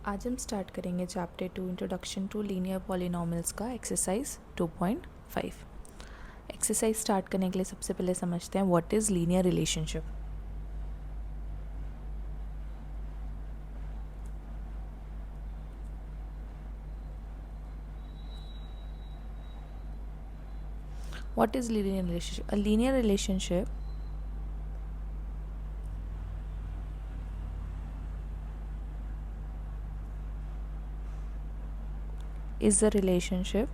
आज हम स्टार्ट करेंगे chapter 2 introduction to linear polynomials का एक्सरसाइज 2.5। एक्सरसाइज स्टार्ट करने के लिए सबसे पहले समझते हैं what is linear relationship. What is linear relationship? A linear relationship is a relationship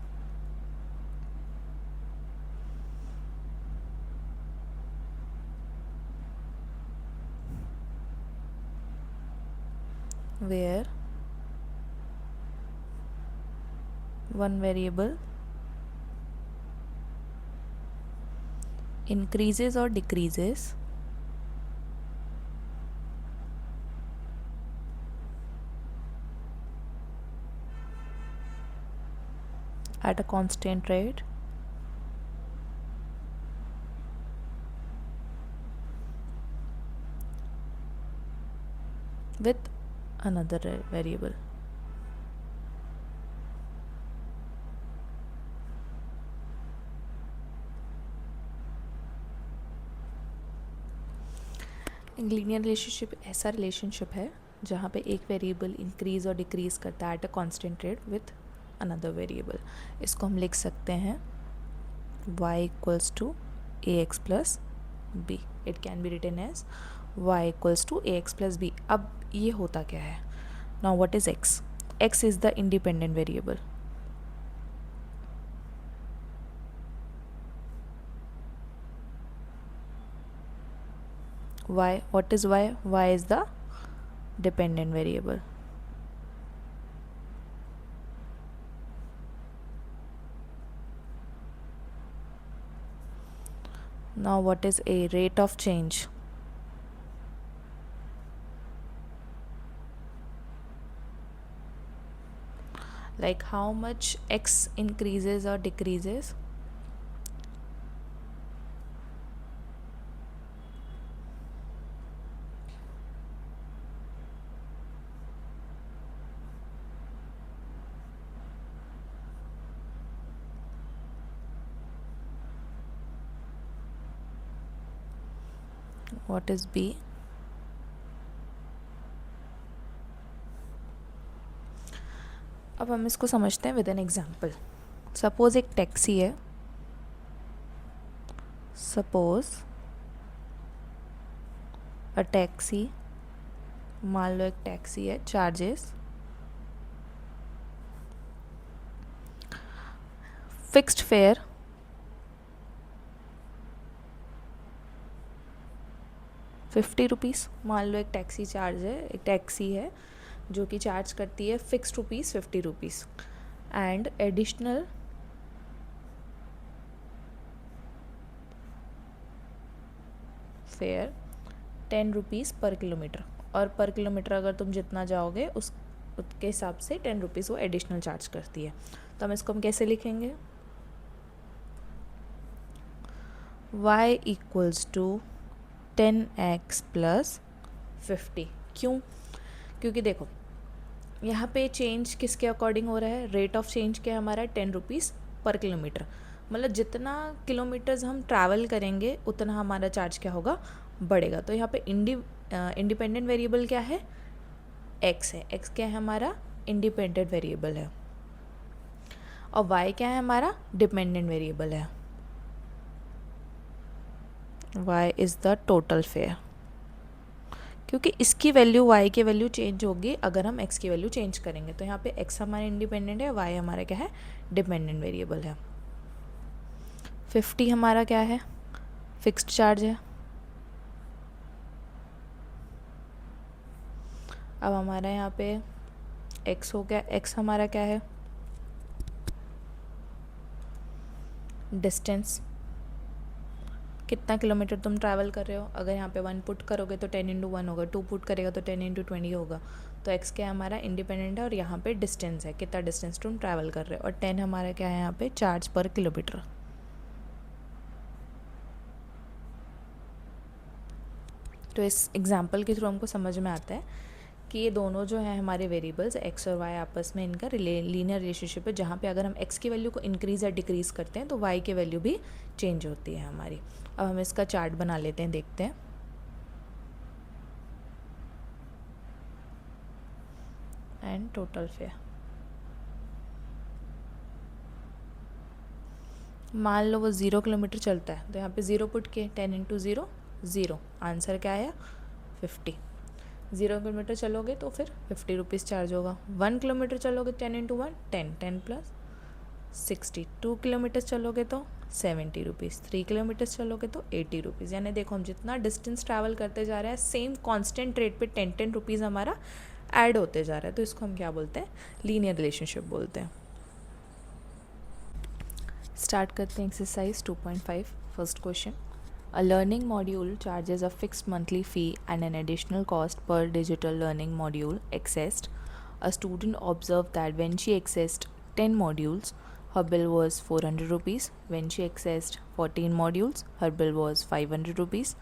where one variable increases or decreases at a constant rate with another variable. Linear relationship ऐसा relationship है जहाँ पे एक वेरिएबल इंक्रीज और decrease करता है at a constant rate with another variable. इसको हम लिख सकते हैं y equals to a x plus b. It can be written as y equals to a x plus b. अब ये होता क्या है? Now what is x? x is the independent variable. y, what is y? y is the dependent variable. Now what is a? Rate of change. Like how much x increases or decreases. What is b? अब हम इसको समझते हैं with an example. Suppose एक taxi है। Suppose a taxi, मान लो एक taxi है, चार्जेस फिक्स्ड फेयर ₹50। मान लो एक टैक्सी चार्ज है, एक टैक्सी है जो कि चार्ज करती है fixed rupees ₹50 and additional fair ₹10 पर किलोमीटर। और पर किलोमीटर अगर तुम जितना जाओगे उसके हिसाब से ₹10 वो एडिशनल चार्ज करती है। तो हम इसको कैसे लिखेंगे? y equals to 10x plus 50। क्यों? क्योंकि देखो यहाँ पे चेंज किसके अकॉर्डिंग हो रहा है? रेट ऑफ चेंज क्या है हमारा? ₹10 पर किलोमीटर। मतलब जितना किलोमीटर्स हम ट्रैवल करेंगे उतना हमारा चार्ज क्या होगा? बढ़ेगा। तो यहाँ पे इंडिपेंडेंट वेरिएबल क्या है? x है। x क्या है हमारा? इंडिपेंडेंट वेरिएबल है। और y क्या है हमारा? डिपेंडेंट वेरिएबल है। y is the total fair. क्योंकि इसकी वैल्यू y की वैल्यू चेंज होगी अगर हम x की वैल्यू चेंज करेंगे। तो यहाँ पे x हमारा इंडिपेंडेंट है, y हमारा क्या है? डिपेंडेंट वेरिएबल है। 50 हमारा क्या है? फिक्स्ड चार्ज है। अब हमारा यहाँ पे x हो गया। x हमारा क्या है? डिस्टेंस, कितना किलोमीटर तुम ट्रैवल कर रहे हो। अगर यहाँ पे 1 पुट करोगे तो 10 × 1 होगा, 2 पुट करेगा तो 10 × 20 होगा। तो x क्या है हमारा? इंडिपेंडेंट है। और यहाँ पे डिस्टेंस है, कितना डिस्टेंस तुम ट्रैवल कर रहे हो। और 10 हमारा क्या है यहाँ पे? चार्ज पर किलोमीटर। तो इस एग्जाम्पल के थ्रू हमको समझ में आता है कि ये दोनों जो है हमारे वेरिएबल्स x और y आपस में इनका लीनियर रिलेशनशिप है, जहाँ पे अगर हम x की वैल्यू को इंक्रीज़ या डिक्रीज़ करते हैं तो y की वैल्यू भी चेंज होती है हमारी। अब हम इसका चार्ट बना लेते हैं, देखते हैं। एंड टोटल फेयर, मान लो वो 0 किलोमीटर चलता है तो यहाँ पे 0 पुट किए, 10 इंटू 0 0, आंसर क्या आया 50। 0 किलोमीटर चलोगे तो फिर 50 रुपीज़ चार्ज होगा। 1 किलोमीटर चलोगे 10 इंटू 1 10, 10 प्लस 60। 2 किलोमीटर चलोगे तो 70 रुपीज़। 3 किलोमीटर चलोगे तो 80 रुपीज़। यानी देखो हम जितना डिस्टेंस ट्रैवल करते जा रहे हैं सेम कांस्टेंट रेट पे 10 रुपीज़ हमारा ऐड होते जा रहा है, तो इसको हम क्या बोलते हैं, लीनियर रिलेशनशिप बोलते हैं। स्टार्ट करते हैं exercise 2.5। First question, a learning module charges a fixed monthly fee and an additional cost per digital learning module accessed. A student observed that when she accessed 10 modules, her bill was 400 rupees. When she accessed 14 modules, her bill was 500 rupees.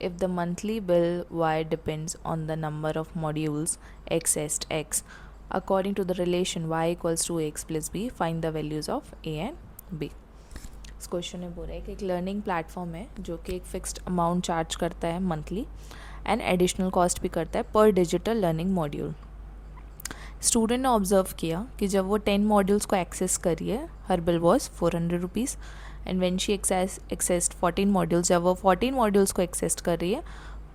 If the monthly bill Y depends on the number of modules accessed X, according to the relation Y equals to X plus B, find the values of A and B. इस question में बोल रहा है कि एक learning platform है जो कि एक फिक्स्ड अमाउंट चार्ज करता है मंथली एंड एडिशनल कॉस्ट भी करता है पर डिजिटल लर्निंग मॉड्यूल। स्टूडेंट ने ऑब्जर्व किया कि जब वो 10 मॉड्यूल्स को एक्सेस करी है, her bill was 400 rupees and when she accessed 14 modules, जब वो 14 मॉड्यूल्स को एक्सेस कर रही है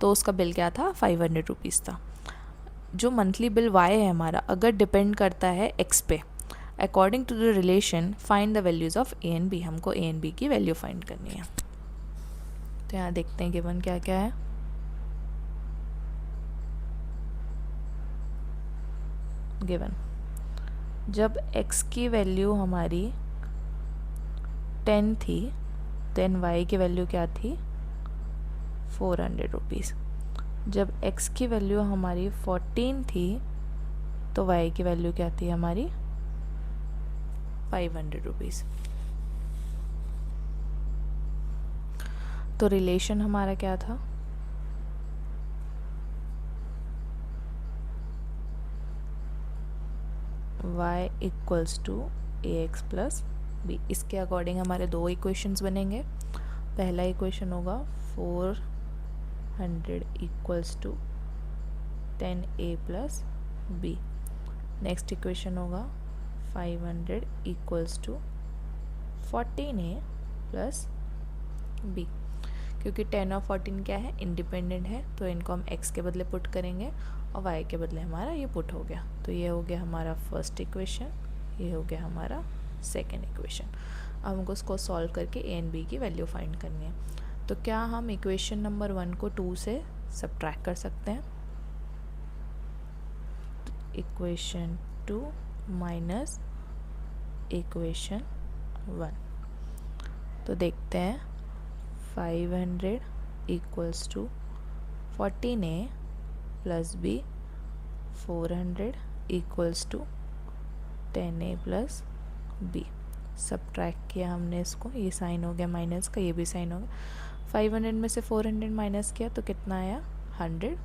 तो उसका बिल क्या था, 500 रुपीज़ था। जो मंथली बिल वाई है हमारा, अगर डिपेंड करता है एक्स पे, according to the relation find the values of A and b, हमको ए एंड बी की वैल्यू फाइंड करनी है। तो यहाँ देखते हैं गिवन क्या क्या है। गिवन जब x की वैल्यू हमारी 10 थी देन y की वैल्यू क्या थी, 400 रुपीज़। जब x की वैल्यू हमारी 14 थी तो y की वैल्यू क्या थी हमारी, 500 रुपीज़। तो रिलेशन हमारा क्या था, y equals to a x plus b. इसके अकॉर्डिंग हमारे दो इक्वेशंस बनेंगे। पहला इक्वेशन होगा 400 equals to 10a plus b. Next equation होगा 500 equals to 14a plus B. क्योंकि 10 और 14 क्या है, इंडिपेंडेंट है, तो इनको हम x के बदले पुट करेंगे और y के बदले हमारा ये पुट हो गया। तो ये हो गया हमारा फर्स्ट इक्वेशन, ये हो गया हमारा सेकेंड इक्वेशन। अब हमको इसको सॉल्व करके a एंड b की वैल्यू फाइंड करनी है। तो क्या हम इक्वेशन नंबर 1 को 2 से सब्ट्रैक्ट कर सकते हैं, इक्वेशन 2 माइनस इक्वेशन 1। तो देखते हैं 500 equals to 14a plus b, 400 equals to 10a plus b. Subtract किया हमने इसको, ये साइन हो गया माइनस का, ये भी साइन हो गया। 500 में से 400 माइनस किया तो कितना आया, 100।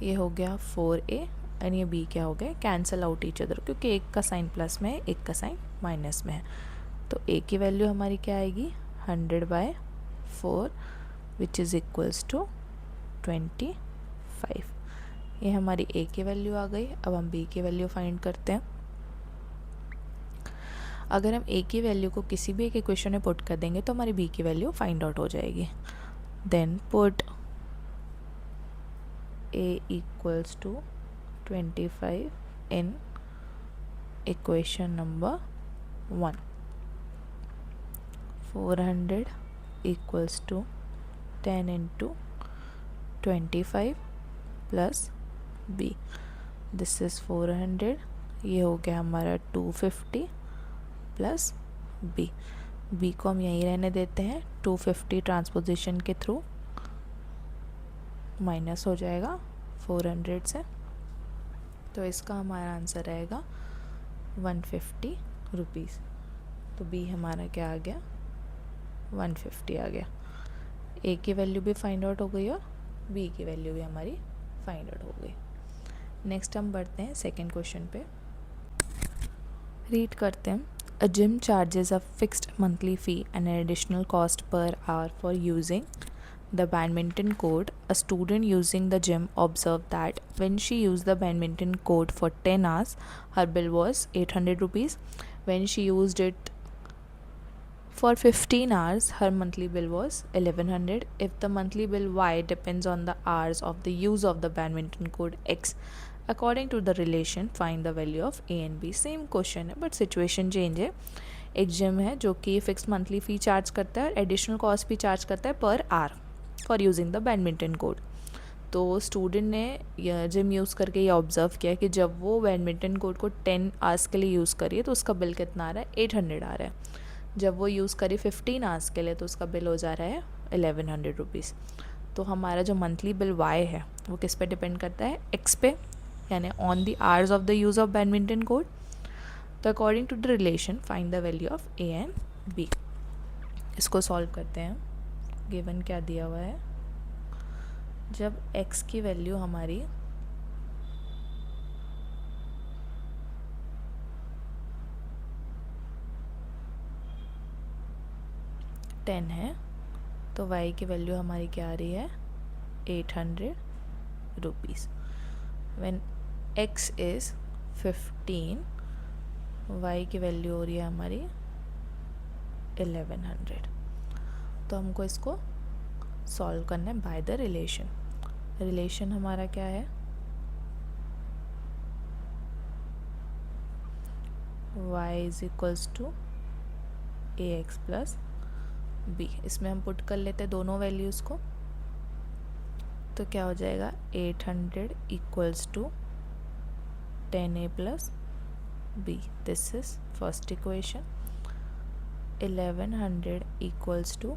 ये हो गया 4a एंड ये b क्या हो गया, कैंसिल आउट ईच अदर, क्योंकि एक का साइन प्लस में है, एक का साइन माइनस में है। तो a की वैल्यू हमारी क्या आएगी, 100/4 विच इज़ इक्वल्स टू 25। ये हमारी a की वैल्यू आ गई। अब हम b की वैल्यू फाइंड करते हैं। अगर हम a की वैल्यू को किसी भी एक इक्वेशन में पुट कर देंगे तो हमारी b की वैल्यू फाइंड आउट हो जाएगी। Then put a equals to 25 in equation number 1। 400 equals to 10 into 25 plus b। This is 400, ये हो गया हमारा 250 प्लस b। b को हम यहीं रहने देते हैं, 250 ट्रांसपोजिशन के थ्रू माइनस हो जाएगा 400 से। तो इसका हमारा आंसर रहेगा 150 रुपीज़। तो b हमारा क्या आ गया, 150 आ गया। a की वैल्यू भी फाइंड आउट हो गई और b की वैल्यू भी हमारी फाइंड आउट हो गई। नेक्स्ट हम बढ़ते हैं सेकेंड क्वेश्चन पे। रीड करते हैं। A gym charges a fixed monthly fee and an additional cost per hour for using the badminton court. A student using the gym observed that when she used the badminton court for 10 hours, her bill was 800 rupees. When she used it for 15 hours, her monthly bill was 1100. If the monthly bill Y depends on the hours of the use of the badminton court X, according to the relation, find the value of A and B. Same question है but situation change है। एक gym है जो कि fix monthly फ़ी charge करता है, additional cost भी charge करता है पर hour for using the badminton court. तो स्टूडेंट ने जिम यूज़ करके ये ऑब्ज़र्व किया कि जब वो बैडमिंटन कोर्ट को 10 आवर्स के लिए यूज़ करिए तो उसका बिल कितना आ रहा है, 800 आ रहा है। जब वो यूज़ करी 15 आवर्स के लिए तो उसका बिल हो जा रहा है 1100 रुपीज़। तो हमारा जो मंथली बिल वाई है वो किस पे डिपेंड करता है, एक्स पे, यानी on the hours of the use of badminton court. तो according to the relation find the value of A and B. इसको सॉल्व करते हैं। गिवन क्या दिया हुआ है, जब x की वैल्यू हमारी टेन है तो y की वैल्यू हमारी क्या आ रही है, 800 rupees. When x is 15, y की वैल्यू हो रही है हमारी 1100। तो हमको इसको सॉल्व करना है बाय द रिलेशन। रिलेशन हमारा क्या है, y is equals to a x plus b. इसमें हम पुट कर लेते हैं दोनों वैल्यूज़ को, तो क्या हो जाएगा 800 equals to 10a plus b. This is first equation. 1100 equals to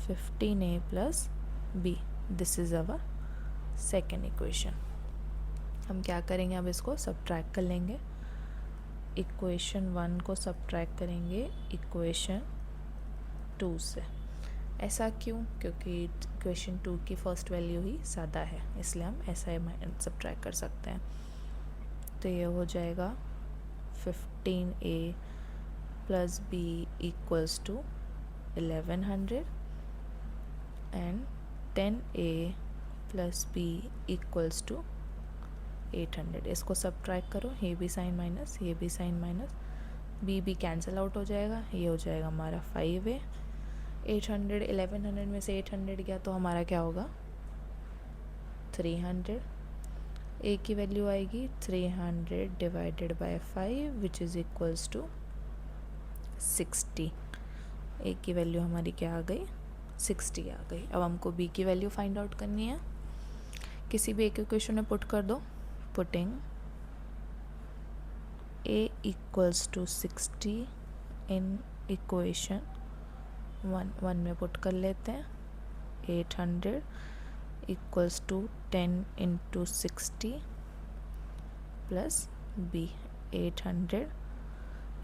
15a plus b। This is our second equation. हम क्या करेंगे, अब इसको सब्ट्रैक्ट कर लेंगे। इक्वेशन 1 को सब्ट्रैक्ट करेंगे इक्वेशन 2 से। ऐसा क्यों, क्योंकि इक्वेशन 2 की फर्स्ट वैल्यू ही सादा है, इसलिए हम ऐसा सब्ट्रैक्ट कर सकते हैं। तो ये हो जाएगा 15a plus b equals to 1100 and 10a plus b equals to 800। इसको सब्ट्रैक्ट करो, ये भी साइन माइनस, ये भी साइन माइनस, b भी कैंसिल आउट हो जाएगा, ये हो जाएगा हमारा 5a। 800 1100 में से 800 गया तो हमारा क्या होगा 300। a की वैल्यू आएगी 300 divided by 5 which is equals to 60। a की वैल्यू हमारी क्या आ गई, 60 आ गई। अब हमको b की वैल्यू फाइंड आउट करनी है। किसी भी एक इक्वेशन में पुट कर दो। Putting a equals to 60 in equation 1 में पुट कर लेते हैं। 800 equals to 10 into 60 plus b। 800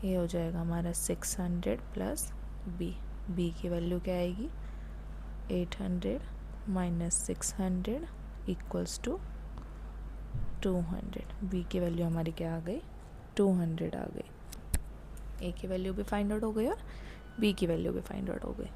ये हो जाएगा हमारा 600 प्लस b। b की वैल्यू क्या आएगी, 800 माइनस 600 इक्वल्स टू 200। b की वैल्यू हमारी क्या आ गई, 200 आ गई। a की वैल्यू भी फाइंड आउट हो गई और b की वैल्यू भी फाइंड आउट हो गई।